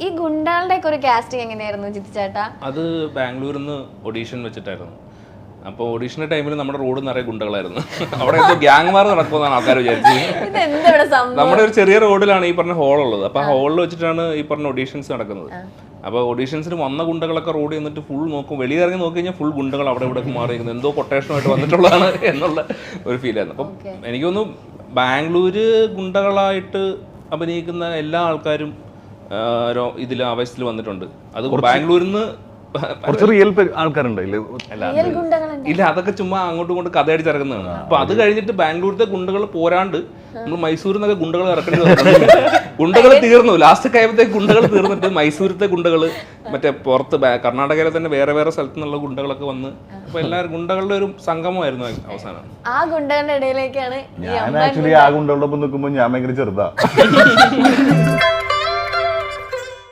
ഈ ഗുണ്ടകളുടെ ഒക്കെ ഒരു കാസ്റ്റിംഗ് എങ്ങനെയായിരുന്നു ജിത്തു ചേട്ടാ? അത് ബാംഗ്ലൂരിൽ നിന്ന് ഓഡീഷൻ വെച്ചിട്ടായിരുന്നു. അപ്പോൾ ഓഡീഷൻ്റെ ടൈമിൽ നമ്മുടെ റോഡ് നിറയെ ഗുണ്ടകളായിരുന്നു. അവിടെ എന്തോ ഗ്യാങ് വാർ നടക്കുമെന്നാണ് ആൾക്കാർ വിചാരിച്ചത്. നമ്മുടെ ഒരു ചെറിയ റോഡിലാണ് ഈ പറഞ്ഞ ഹോളുള്ളത്. അപ്പോൾ ആ ഹോളിൽ വെച്ചിട്ടാണ് ഈ പറഞ്ഞ ഓഡീഷൻസ് നടക്കുന്നത്. അപ്പോൾ ഓഡീഷൻസിന് വന്ന ഗുണ്ടകളൊക്കെ റോഡിൽ നിന്നിട്ട് ഫുൾ നോക്കും. വെളിയിറങ്ങി നോക്കി കഴിഞ്ഞാൽ ഫുൾ ഗുണ്ടകൾ അവിടെ ഇവിടെ മാറിയിരിക്കുന്നത് എന്തോ കൊട്ടേഷനുമായിട്ട് വന്നിട്ടുള്ളതാണ് എന്നുള്ള ഒരു ഫീലായിരുന്നു. അപ്പം എനിക്ക് തോന്നുന്നു ബാംഗ്ലൂര് ഗുണ്ടകളായിട്ട് അഭിനയിക്കുന്ന എല്ലാ ആൾക്കാരും ഇതിൽ ആവേശത്തിൽ വന്നിട്ടുണ്ട്. അത് ബാംഗ്ലൂരിൽ നിന്ന് റിയൽ ആൾക്കാരുണ്ട് ഇല്ല, അതൊക്കെ ചുമ്മാ അങ്ങോട്ടും ഇങ്ങോട്ടും കഥ അടിച്ചിറങ്ങുന്നതാണ്. അപ്പൊ അത് കഴിഞ്ഞിട്ട് ബാംഗ്ലൂരിലത്തെ ഗുണ്ടകൾ പോരാണ്ട് നമ്മൾ മൈസൂരിൽ നിന്നൊക്കെ ഗുണ്ടകൾ ഇറക്കേണ്ടി വന്നു. ഗുണ്ടകൾ തീർന്നു, ലാസ്റ്റ് കഴിയുമ്പോഴത്തേക്ക് ഗുണ്ടകൾ തീർന്നിട്ട് മൈസൂരത്തെ ഗുണ്ടകൾ മറ്റേ പുറത്ത് കർണാടകയിലെ തന്നെ വേറെ വേറെ സ്ഥലത്തു നിന്നുള്ള ഗുണ്ടകളൊക്കെ വന്ന് അപ്പൊ എല്ലാവരും ഗുണ്ടകളുടെ ഒരു സംഗമമായിരുന്നു അവസാനം. ആ ഗുണ്ടകളുടെ ഇടയിലേക്കാണ് ഞാൻ ആക്ച്വലി ആ ഗുണ്ടകളുടെ ഒപ്പം നിൽക്കുമ്പോൾ ഞാൻ ഭയങ്കര ചെറുതാ.